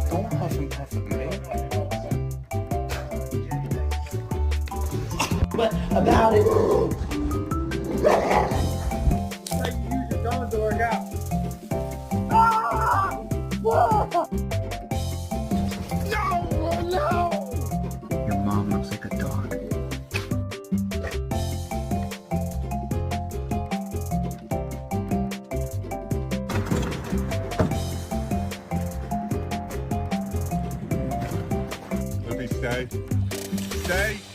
Don't huff and puff at me. What about it? Like you use your tongue to work out. No! Your mom looks like a dog. Let me stay. Stay.